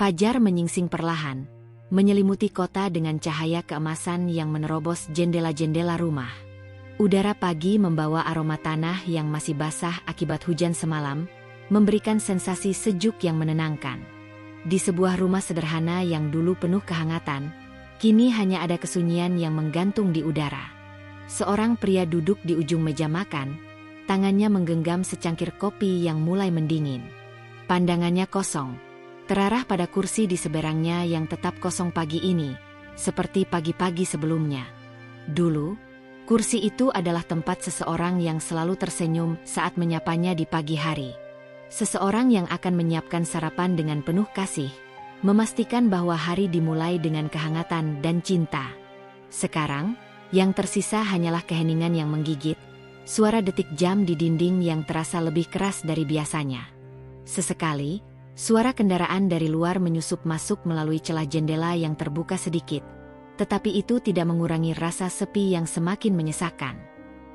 Fajar menyingsing perlahan, menyelimuti kota dengan cahaya keemasan yang menerobos jendela-jendela rumah. Udara pagi membawa aroma tanah yang masih basah akibat hujan semalam, memberikan sensasi sejuk yang menenangkan. Di sebuah rumah sederhana yang dulu penuh kehangatan, kini hanya ada kesunyian yang menggantung di udara. Seorang pria duduk di ujung meja makan, tangannya menggenggam secangkir kopi yang mulai mendingin. Pandangannya kosong, terarah pada kursi di seberangnya yang tetap kosong pagi ini, seperti pagi-pagi sebelumnya. Dulu, kursi itu adalah tempat seseorang yang selalu tersenyum saat menyapanya di pagi hari. Seseorang yang akan menyiapkan sarapan dengan penuh kasih, memastikan bahwa hari dimulai dengan kehangatan dan cinta. Sekarang, yang tersisa hanyalah keheningan yang menggigit, suara detik jam di dinding yang terasa lebih keras dari biasanya. Sesekali, suara kendaraan dari luar menyusup masuk melalui celah jendela yang terbuka sedikit, tetapi itu tidak mengurangi rasa sepi yang semakin menyesakan.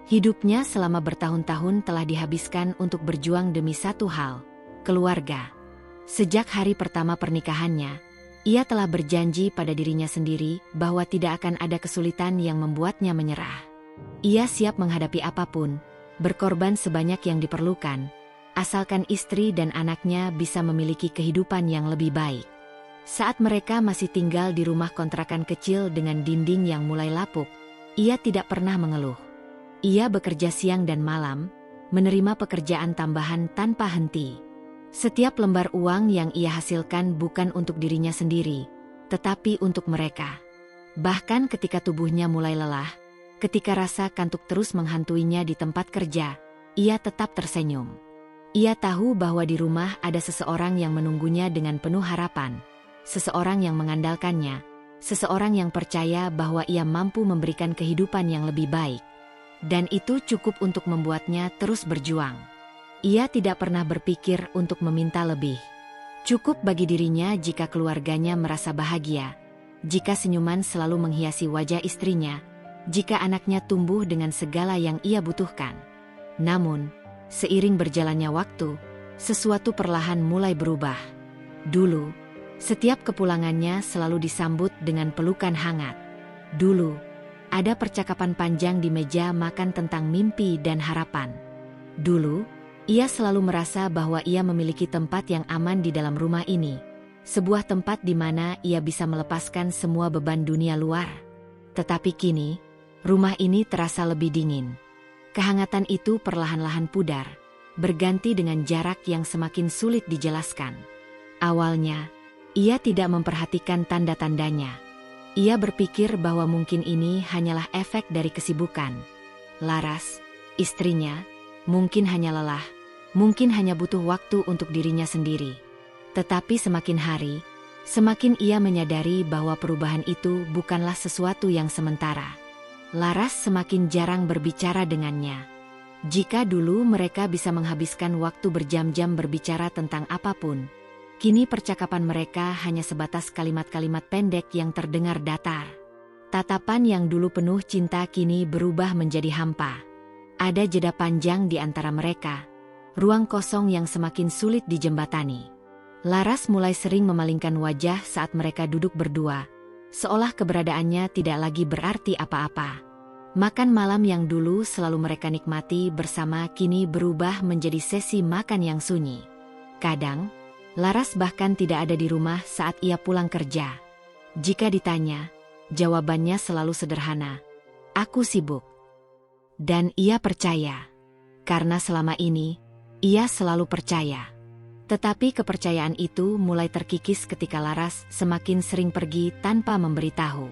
Hidupnya selama bertahun-tahun telah dihabiskan untuk berjuang demi satu hal, keluarga. Sejak hari pertama pernikahannya, ia telah berjanji pada dirinya sendiri bahwa tidak akan ada kesulitan yang membuatnya menyerah. Ia siap menghadapi apapun, berkorban sebanyak yang diperlukan, asalkan istri dan anaknya bisa memiliki kehidupan yang lebih baik. Saat mereka masih tinggal di rumah kontrakan kecil dengan dinding yang mulai lapuk, ia tidak pernah mengeluh. Ia bekerja siang dan malam, menerima pekerjaan tambahan tanpa henti. Setiap lembar uang yang ia hasilkan bukan untuk dirinya sendiri, tetapi untuk mereka. Bahkan ketika tubuhnya mulai lelah, ketika rasa kantuk terus menghantuinya di tempat kerja, ia tetap tersenyum. Ia tahu bahwa di rumah ada seseorang yang menunggunya dengan penuh harapan, seseorang yang mengandalkannya, seseorang yang percaya bahwa ia mampu memberikan kehidupan yang lebih baik. Dan itu cukup untuk membuatnya terus berjuang. Ia tidak pernah berpikir untuk meminta lebih. Cukup bagi dirinya jika keluarganya merasa bahagia, jika senyuman selalu menghiasi wajah istrinya, jika anaknya tumbuh dengan segala yang ia butuhkan. Namun, seiring berjalannya waktu, sesuatu perlahan mulai berubah. Dulu, setiap kepulangannya selalu disambut dengan pelukan hangat. Dulu, ada percakapan panjang di meja makan tentang mimpi dan harapan. Dulu, ia selalu merasa bahwa ia memiliki tempat yang aman di dalam rumah ini, sebuah tempat di mana ia bisa melepaskan semua beban dunia luar. Tetapi kini, rumah ini terasa lebih dingin. Kehangatan itu perlahan-lahan pudar, berganti dengan jarak yang semakin sulit dijelaskan. Awalnya, ia tidak memperhatikan tanda-tandanya. Ia berpikir bahwa mungkin ini hanyalah efek dari kesibukan. Laras, istrinya, mungkin hanya lelah, mungkin hanya butuh waktu untuk dirinya sendiri. Tetapi semakin hari, semakin ia menyadari bahwa perubahan itu bukanlah sesuatu yang sementara. Laras semakin jarang berbicara dengannya. Jika dulu mereka bisa menghabiskan waktu berjam-jam berbicara tentang apapun, kini percakapan mereka hanya sebatas kalimat-kalimat pendek yang terdengar datar. Tatapan yang dulu penuh cinta kini berubah menjadi hampa. Ada jeda panjang di antara mereka, ruang kosong yang semakin sulit dijembatani. Laras mulai sering memalingkan wajah saat mereka duduk berdua, seolah keberadaannya tidak lagi berarti apa-apa. Makan malam yang dulu selalu mereka nikmati bersama kini berubah menjadi sesi makan yang sunyi. Kadang, Laras bahkan tidak ada di rumah saat ia pulang kerja. Jika ditanya, jawabannya selalu sederhana, "Aku sibuk." Dan ia percaya. Karena selama ini, ia selalu percaya. Tetapi kepercayaan itu mulai terkikis ketika Laras semakin sering pergi tanpa memberitahu.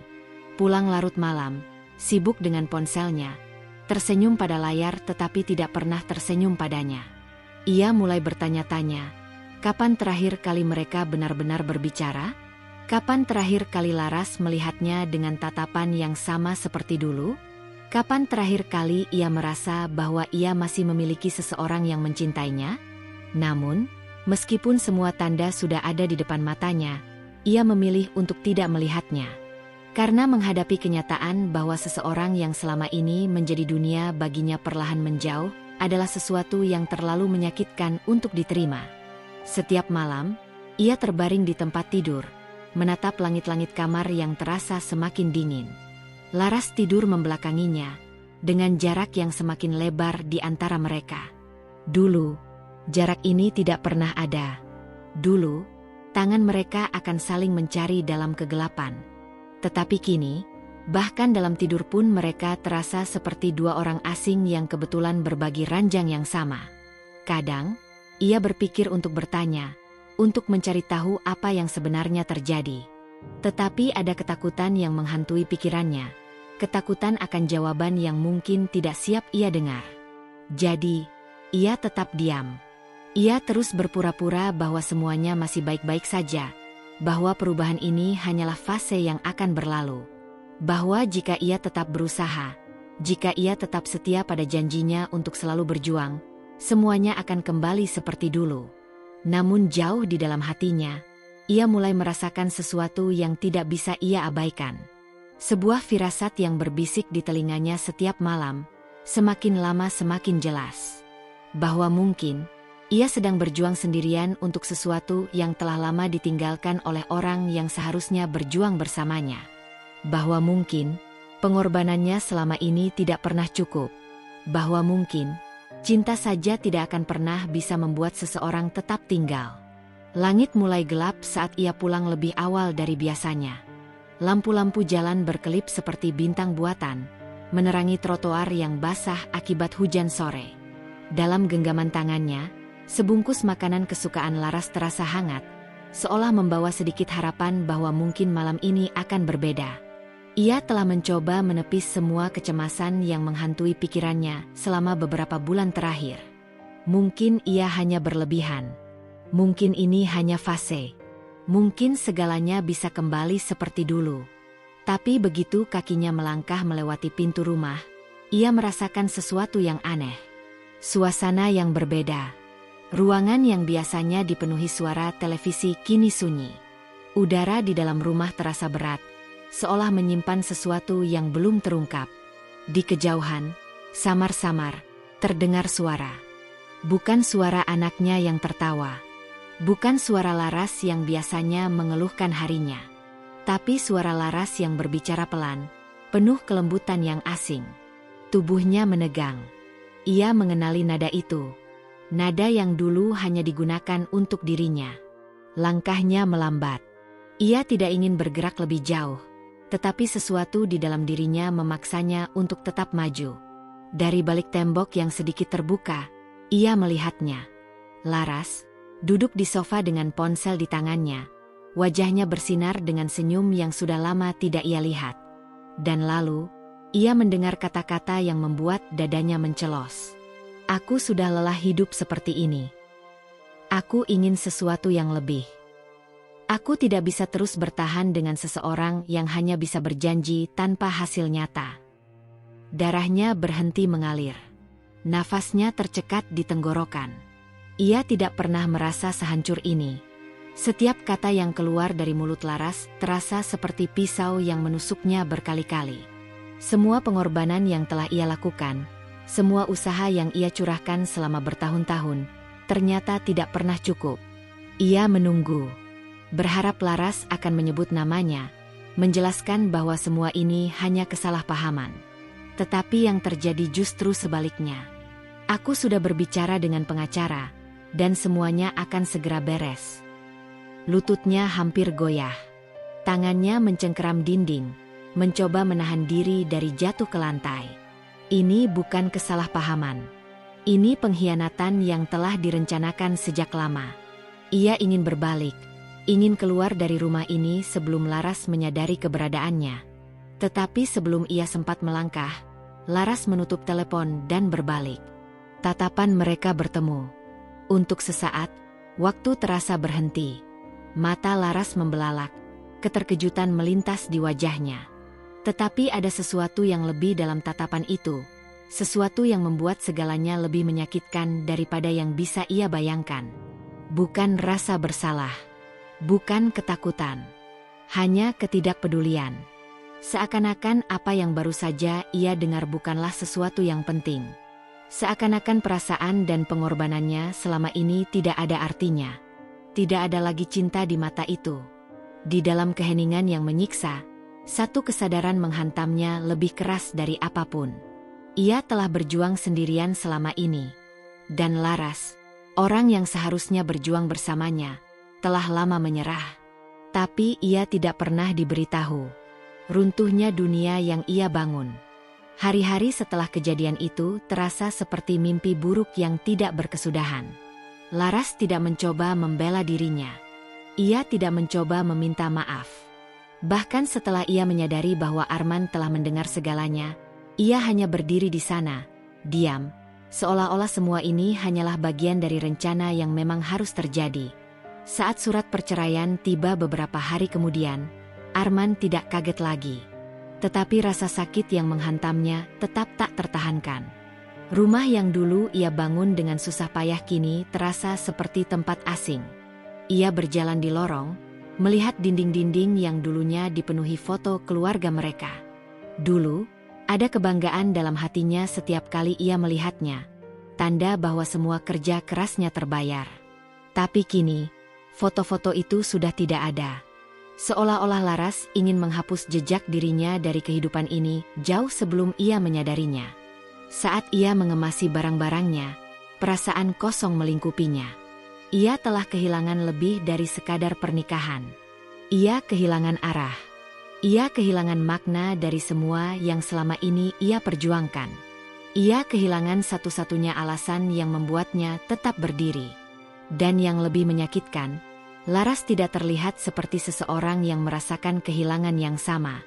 Pulang larut malam, sibuk dengan ponselnya, tersenyum pada layar tetapi tidak pernah tersenyum padanya. Ia mulai bertanya-tanya, kapan terakhir kali mereka benar-benar berbicara? Kapan terakhir kali Laras melihatnya dengan tatapan yang sama seperti dulu? Kapan terakhir kali ia merasa bahwa ia masih memiliki seseorang yang mencintainya? Namun, meskipun semua tanda sudah ada di depan matanya, ia memilih untuk tidak melihatnya. Karena menghadapi kenyataan bahwa seseorang yang selama ini menjadi dunia baginya perlahan menjauh, adalah sesuatu yang terlalu menyakitkan untuk diterima. Setiap malam, Ia terbaring di tempat tidur, menatap langit-langit kamar yang terasa semakin dingin. Laras tidur membelakanginya, dengan jarak yang semakin lebar di antara mereka. Dulu, jarak ini tidak pernah ada. Dulu, tangan mereka akan saling mencari dalam kegelapan. Tetapi kini, bahkan dalam tidur pun mereka terasa seperti dua orang asing yang kebetulan berbagi ranjang yang sama. Kadang, ia berpikir untuk bertanya, untuk mencari tahu apa yang sebenarnya terjadi. Tetapi ada ketakutan yang menghantui pikirannya. Ketakutan akan jawaban yang mungkin tidak siap ia dengar. Jadi, ia tetap diam. Ia terus berpura-pura bahwa semuanya masih baik-baik saja, bahwa perubahan ini hanyalah fase yang akan berlalu. Bahwa jika ia tetap berusaha, jika ia tetap setia pada janjinya untuk selalu berjuang, semuanya akan kembali seperti dulu. Namun jauh di dalam hatinya, ia mulai merasakan sesuatu yang tidak bisa ia abaikan. Sebuah firasat yang berbisik di telinganya setiap malam, semakin lama semakin jelas. Bahwa mungkin, ia sedang berjuang sendirian untuk sesuatu yang telah lama ditinggalkan oleh orang yang seharusnya berjuang bersamanya. Bahwa mungkin, pengorbanannya selama ini tidak pernah cukup. Bahwa mungkin, cinta saja tidak akan pernah bisa membuat seseorang tetap tinggal. Langit mulai gelap saat ia pulang lebih awal dari biasanya. Lampu-lampu jalan berkelip seperti bintang buatan, menerangi trotoar yang basah akibat hujan sore. Dalam genggaman tangannya, sebungkus makanan kesukaan Laras terasa hangat, seolah membawa sedikit harapan bahwa mungkin malam ini akan berbeda. Ia telah mencoba menepis semua kecemasan yang menghantui pikirannya selama beberapa bulan terakhir. Mungkin ia hanya berlebihan. Mungkin ini hanya fase. Mungkin segalanya bisa kembali seperti dulu. Tapi begitu kakinya melangkah melewati pintu rumah, ia merasakan sesuatu yang aneh. Suasana yang berbeda. Ruangan yang biasanya dipenuhi suara televisi kini sunyi. Udara di dalam rumah terasa berat, seolah menyimpan sesuatu yang belum terungkap. Di kejauhan, samar-samar, terdengar suara. Bukan suara anaknya yang tertawa. Bukan suara Laras yang biasanya mengeluhkan harinya. Tapi suara Laras yang berbicara pelan, penuh kelembutan yang asing. Tubuhnya menegang. Ia mengenali nada itu. Nada yang dulu hanya digunakan untuk dirinya. Langkahnya melambat. Ia tidak ingin bergerak lebih jauh. Tetapi sesuatu di dalam dirinya memaksanya untuk tetap maju. Dari balik tembok yang sedikit terbuka, ia melihatnya. Laras, duduk di sofa dengan ponsel di tangannya. Wajahnya bersinar dengan senyum yang sudah lama tidak ia lihat. Dan lalu, ia mendengar kata-kata yang membuat dadanya mencelos. Aku sudah lelah hidup seperti ini. Aku ingin sesuatu yang lebih. Aku tidak bisa terus bertahan dengan seseorang yang hanya bisa berjanji tanpa hasil nyata. Darahnya berhenti mengalir. Nafasnya tercekat di tenggorokan. Ia tidak pernah merasa sehancur ini. Setiap kata yang keluar dari mulut Laras terasa seperti pisau yang menusuknya berkali-kali. Semua pengorbanan yang telah ia lakukan, semua usaha yang ia curahkan selama bertahun-tahun, ternyata tidak pernah cukup. Ia menunggu. Berharap Laras akan menyebut namanya, menjelaskan bahwa semua ini hanya kesalahpahaman. Tetapi yang terjadi justru sebaliknya. Aku sudah berbicara dengan pengacara, dan semuanya akan segera beres. Lututnya hampir goyah. Tangannya mencengkeram dinding, mencoba menahan diri dari jatuh ke lantai. Ini bukan kesalahpahaman. Ini pengkhianatan yang telah direncanakan sejak lama. Ia ingin berbalik. Ingin keluar dari rumah ini sebelum Laras menyadari keberadaannya. Tetapi sebelum ia sempat melangkah, Laras menutup telepon dan berbalik. Tatapan mereka bertemu. Untuk sesaat, waktu terasa berhenti. Mata Laras membelalak, keterkejutan melintas di wajahnya. Tetapi ada sesuatu yang lebih dalam tatapan itu, sesuatu yang membuat segalanya lebih menyakitkan daripada yang bisa ia bayangkan. Bukan rasa bersalah. Bukan ketakutan, hanya ketidakpedulian. Seakan-akan apa yang baru saja ia dengar bukanlah sesuatu yang penting. Seakan-akan perasaan dan pengorbanannya selama ini tidak ada artinya. Tidak ada lagi cinta di mata itu. Di dalam keheningan yang menyiksa, satu kesadaran menghantamnya lebih keras dari apapun. Ia telah berjuang sendirian selama ini. Dan Laras, orang yang seharusnya berjuang bersamanya, telah lama menyerah. Tapi ia tidak pernah diberitahu runtuhnya dunia yang ia bangun. Hari-hari setelah kejadian itu terasa seperti mimpi buruk yang tidak berkesudahan. Laras tidak mencoba membela dirinya. Ia tidak mencoba meminta maaf. Bahkan setelah ia menyadari bahwa Arman telah mendengar segalanya, ia hanya berdiri di sana, diam, seolah-olah semua ini hanyalah bagian dari rencana yang memang harus terjadi. Saat surat perceraian tiba beberapa hari kemudian, Arman tidak kaget lagi. Tetapi rasa sakit yang menghantamnya tetap tak tertahankan. Rumah yang dulu ia bangun dengan susah payah kini terasa seperti tempat asing. Ia berjalan di lorong, melihat dinding-dinding yang dulunya dipenuhi foto keluarga mereka. Dulu, ada kebanggaan dalam hatinya setiap kali ia melihatnya, tanda bahwa semua kerja kerasnya terbayar. Tapi kini, foto-foto itu sudah tidak ada. Seolah-olah Laras ingin menghapus jejak dirinya dari kehidupan ini jauh sebelum ia menyadarinya. Saat ia mengemasi barang-barangnya, perasaan kosong melingkupinya. Ia telah kehilangan lebih dari sekadar pernikahan. Ia kehilangan arah. Ia kehilangan makna dari semua yang selama ini ia perjuangkan. Ia kehilangan satu-satunya alasan yang membuatnya tetap berdiri. Dan yang lebih menyakitkan, Laras tidak terlihat seperti seseorang yang merasakan kehilangan yang sama.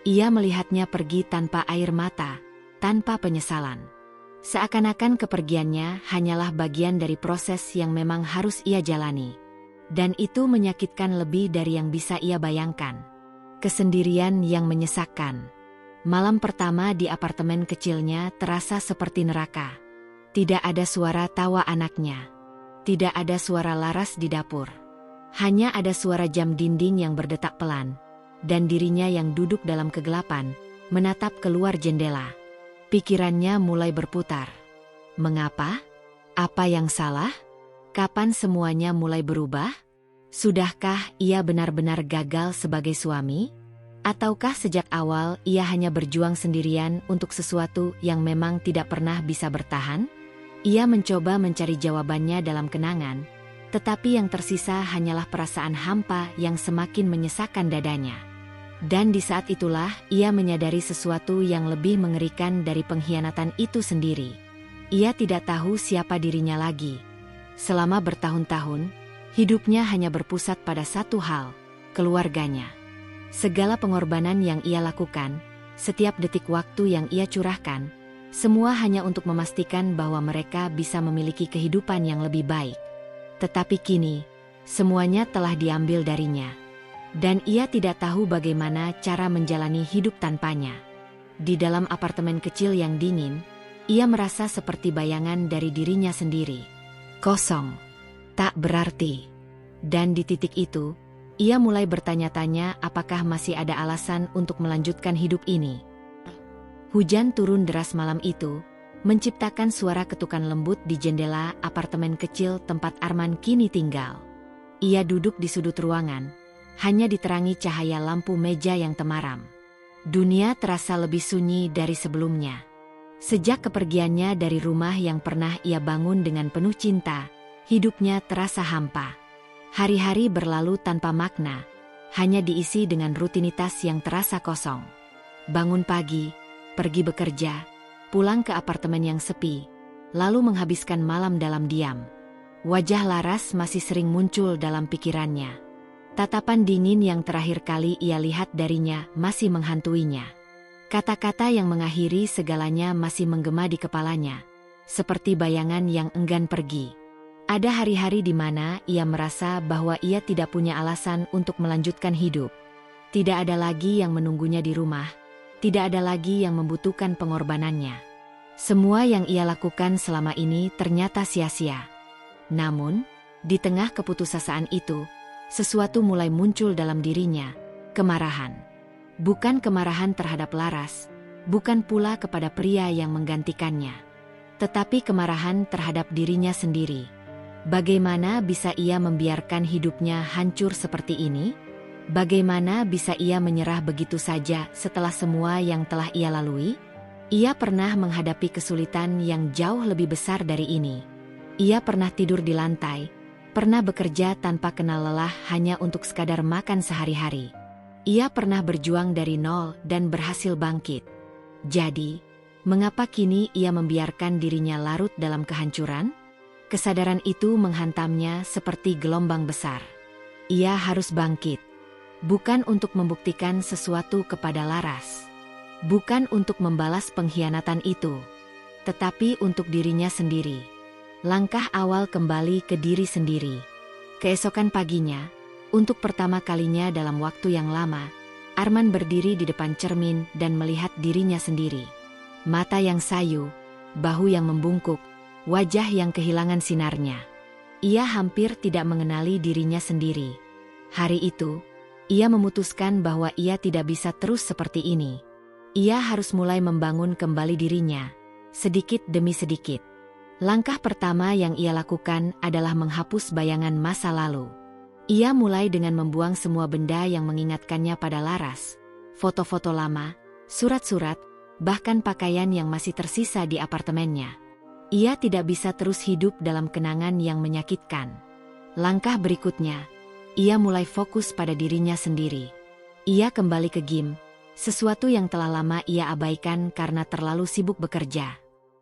Ia melihatnya pergi tanpa air mata, tanpa penyesalan. Seakan-akan kepergiannya hanyalah bagian dari proses yang memang harus ia jalani. Dan itu menyakitkan lebih dari yang bisa ia bayangkan. Kesendirian yang menyesakkan. Malam pertama di apartemen kecilnya terasa seperti neraka. Tidak ada suara tawa anaknya. Tidak ada suara Laras di dapur. Hanya ada suara jam dinding yang berdetak pelan, dan dirinya yang duduk dalam kegelapan, menatap keluar jendela. Pikirannya mulai berputar. Mengapa? Apa yang salah? Kapan semuanya mulai berubah? Sudahkah ia benar-benar gagal sebagai suami? Ataukah sejak awal ia hanya berjuang sendirian untuk sesuatu yang memang tidak pernah bisa bertahan? Ia mencoba mencari jawabannya dalam kenangan, tetapi yang tersisa hanyalah perasaan hampa yang semakin menyesakkan dadanya. Dan di saat itulah ia menyadari sesuatu yang lebih mengerikan dari pengkhianatan itu sendiri. Ia tidak tahu siapa dirinya lagi. Selama bertahun-tahun, hidupnya hanya berpusat pada satu hal, keluarganya. Segala pengorbanan yang ia lakukan, setiap detik waktu yang ia curahkan, semua hanya untuk memastikan bahwa mereka bisa memiliki kehidupan yang lebih baik. Tetapi kini, semuanya telah diambil darinya. Dan ia tidak tahu bagaimana cara menjalani hidup tanpanya. Di dalam apartemen kecil yang dingin, ia merasa seperti bayangan dari dirinya sendiri. Kosong. Tak berarti. Dan di titik itu, ia mulai bertanya-tanya apakah masih ada alasan untuk melanjutkan hidup ini. Hujan turun deras malam itu, menciptakan suara ketukan lembut di jendela apartemen kecil tempat Arman kini tinggal. Ia duduk di sudut ruangan, hanya diterangi cahaya lampu meja yang temaram. Dunia terasa lebih sunyi dari sebelumnya. Sejak kepergiannya dari rumah yang pernah ia bangun dengan penuh cinta, hidupnya terasa hampa. Hari-hari berlalu tanpa makna, hanya diisi dengan rutinitas yang terasa kosong. Bangun pagi, pergi bekerja, pulang ke apartemen yang sepi, lalu menghabiskan malam dalam diam. Wajah Laras masih sering muncul dalam pikirannya. Tatapan dingin yang terakhir kali ia lihat darinya masih menghantuinya. Kata-kata yang mengakhiri segalanya masih menggema di kepalanya, seperti bayangan yang enggan pergi. Ada hari-hari di mana ia merasa bahwa ia tidak punya alasan untuk melanjutkan hidup. Tidak ada lagi yang menunggunya di rumah. Tidak ada lagi yang membutuhkan pengorbanannya. Semua yang ia lakukan selama ini ternyata sia-sia. Namun, di tengah keputusasaan itu, sesuatu mulai muncul dalam dirinya, kemarahan. Bukan kemarahan terhadap Laras, bukan pula kepada pria yang menggantikannya, tetapi kemarahan terhadap dirinya sendiri. Bagaimana bisa ia membiarkan hidupnya hancur seperti ini? Bagaimana bisa ia menyerah begitu saja setelah semua yang telah ia lalui? Ia pernah menghadapi kesulitan yang jauh lebih besar dari ini. Ia pernah tidur di lantai, pernah bekerja tanpa kenal lelah hanya untuk sekadar makan sehari-hari. Ia pernah berjuang dari nol dan berhasil bangkit. Jadi, mengapa kini ia membiarkan dirinya larut dalam kehancuran? Kesadaran itu menghantamnya seperti gelombang besar. Ia harus bangkit. Bukan untuk membuktikan sesuatu kepada Laras. Bukan untuk membalas pengkhianatan itu. Tetapi untuk dirinya sendiri. Langkah awal kembali ke diri sendiri. Keesokan paginya, untuk pertama kalinya dalam waktu yang lama, Arman berdiri di depan cermin dan melihat dirinya sendiri. Mata yang sayu, bahu yang membungkuk, wajah yang kehilangan sinarnya. Ia hampir tidak mengenali dirinya sendiri. Hari itu, ia memutuskan bahwa ia tidak bisa terus seperti ini. Ia harus mulai membangun kembali dirinya, sedikit demi sedikit. Langkah pertama yang ia lakukan adalah menghapus bayangan masa lalu. Ia mulai dengan membuang semua benda yang mengingatkannya pada Laras, foto-foto lama, surat-surat, bahkan pakaian yang masih tersisa di apartemennya. Ia tidak bisa terus hidup dalam kenangan yang menyakitkan. Langkah berikutnya, ia mulai fokus pada dirinya sendiri. Ia kembali ke gym, sesuatu yang telah lama ia abaikan karena terlalu sibuk bekerja.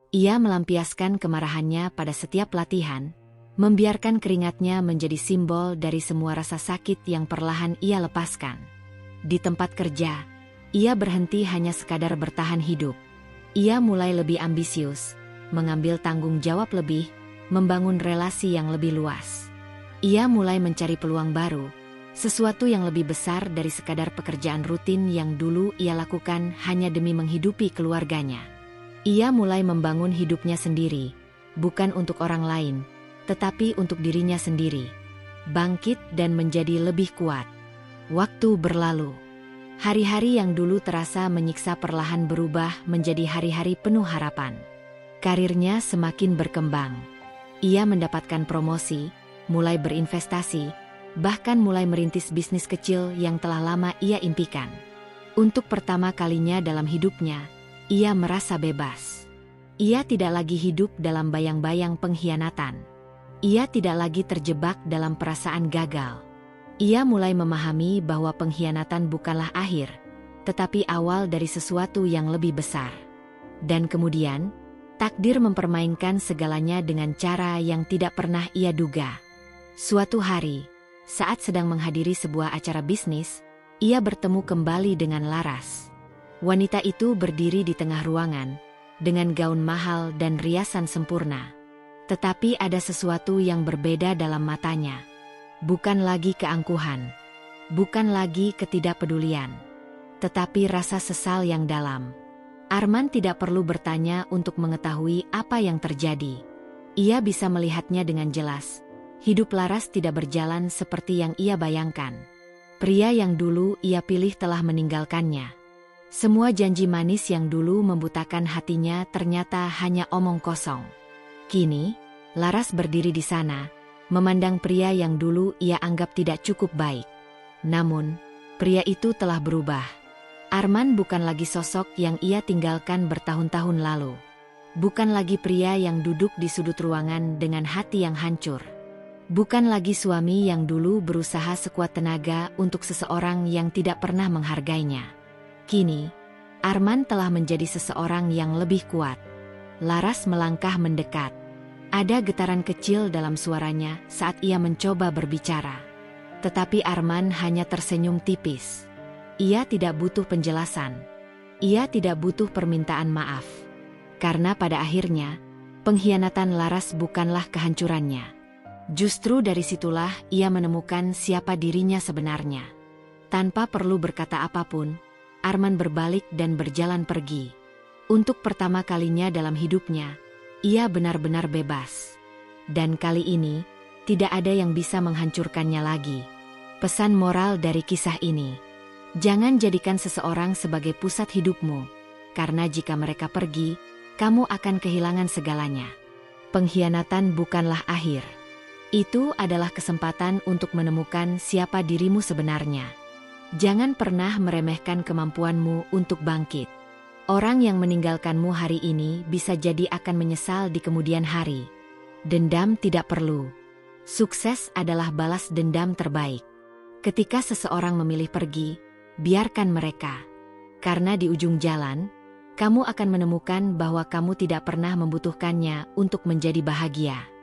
Ia melampiaskan kemarahannya pada setiap latihan, membiarkan keringatnya menjadi simbol dari semua rasa sakit yang perlahan ia lepaskan. Di tempat kerja, ia berhenti hanya sekadar bertahan hidup. Ia mulai lebih ambisius, mengambil tanggung jawab lebih, membangun relasi yang lebih luas. Ia mulai mencari peluang baru, sesuatu yang lebih besar dari sekadar pekerjaan rutin yang dulu ia lakukan hanya demi menghidupi keluarganya. Ia mulai membangun hidupnya sendiri, bukan untuk orang lain, tetapi untuk dirinya sendiri. Bangkit dan menjadi lebih kuat. Waktu berlalu. Hari-hari yang dulu terasa menyiksa perlahan berubah menjadi hari-hari penuh harapan. Karirnya semakin berkembang. Ia mendapatkan promosi, mulai berinvestasi, bahkan mulai merintis bisnis kecil yang telah lama ia impikan. Untuk pertama kalinya dalam hidupnya, ia merasa bebas. Ia tidak lagi hidup dalam bayang-bayang pengkhianatan. Ia tidak lagi terjebak dalam perasaan gagal. Ia mulai memahami bahwa pengkhianatan bukanlah akhir, tetapi awal dari sesuatu yang lebih besar. Dan kemudian, takdir mempermainkan segalanya dengan cara yang tidak pernah ia duga. Suatu hari, saat sedang menghadiri sebuah acara bisnis, ia bertemu kembali dengan Laras. Wanita itu berdiri di tengah ruangan, dengan gaun mahal dan riasan sempurna. Tetapi ada sesuatu yang berbeda dalam matanya. Bukan lagi keangkuhan, bukan lagi ketidakpedulian, tetapi rasa sesal yang dalam. Arman tidak perlu bertanya untuk mengetahui apa yang terjadi. Ia bisa melihatnya dengan jelas. Hidup Laras tidak berjalan seperti yang ia bayangkan. Pria yang dulu ia pilih telah meninggalkannya. Semua janji manis yang dulu membutakan hatinya ternyata hanya omong kosong. Kini, Laras berdiri di sana, memandang pria yang dulu ia anggap tidak cukup baik. Namun, pria itu telah berubah. Arman bukan lagi sosok yang ia tinggalkan bertahun-tahun lalu. Bukan lagi pria yang duduk di sudut ruangan dengan hati yang hancur. Bukan lagi suami yang dulu berusaha sekuat tenaga untuk seseorang yang tidak pernah menghargainya. Kini, Arman telah menjadi seseorang yang lebih kuat. Laras melangkah mendekat. Ada getaran kecil dalam suaranya saat ia mencoba berbicara. Tetapi Arman hanya tersenyum tipis. Ia tidak butuh penjelasan. Ia tidak butuh permintaan maaf. Karena pada akhirnya, pengkhianatan Laras bukanlah kehancurannya. Justru dari situlah ia menemukan siapa dirinya sebenarnya. Tanpa perlu berkata apapun, Arman berbalik dan berjalan pergi. Untuk pertama kalinya dalam hidupnya, ia benar-benar bebas. Dan kali ini, tidak ada yang bisa menghancurkannya lagi. Pesan moral dari kisah ini. Jangan jadikan seseorang sebagai pusat hidupmu, karena jika mereka pergi, kamu akan kehilangan segalanya. Pengkhianatan bukanlah akhir, Itu adalah kesempatan untuk menemukan siapa dirimu sebenarnya. Jangan pernah meremehkan kemampuanmu untuk bangkit. Orang yang meninggalkanmu hari ini bisa jadi akan menyesal di kemudian hari. Dendam tidak perlu. Sukses adalah balas dendam terbaik. Ketika seseorang memilih pergi, biarkan mereka. Karena di ujung jalan, kamu akan menemukan bahwa kamu tidak pernah membutuhkannya untuk menjadi bahagia.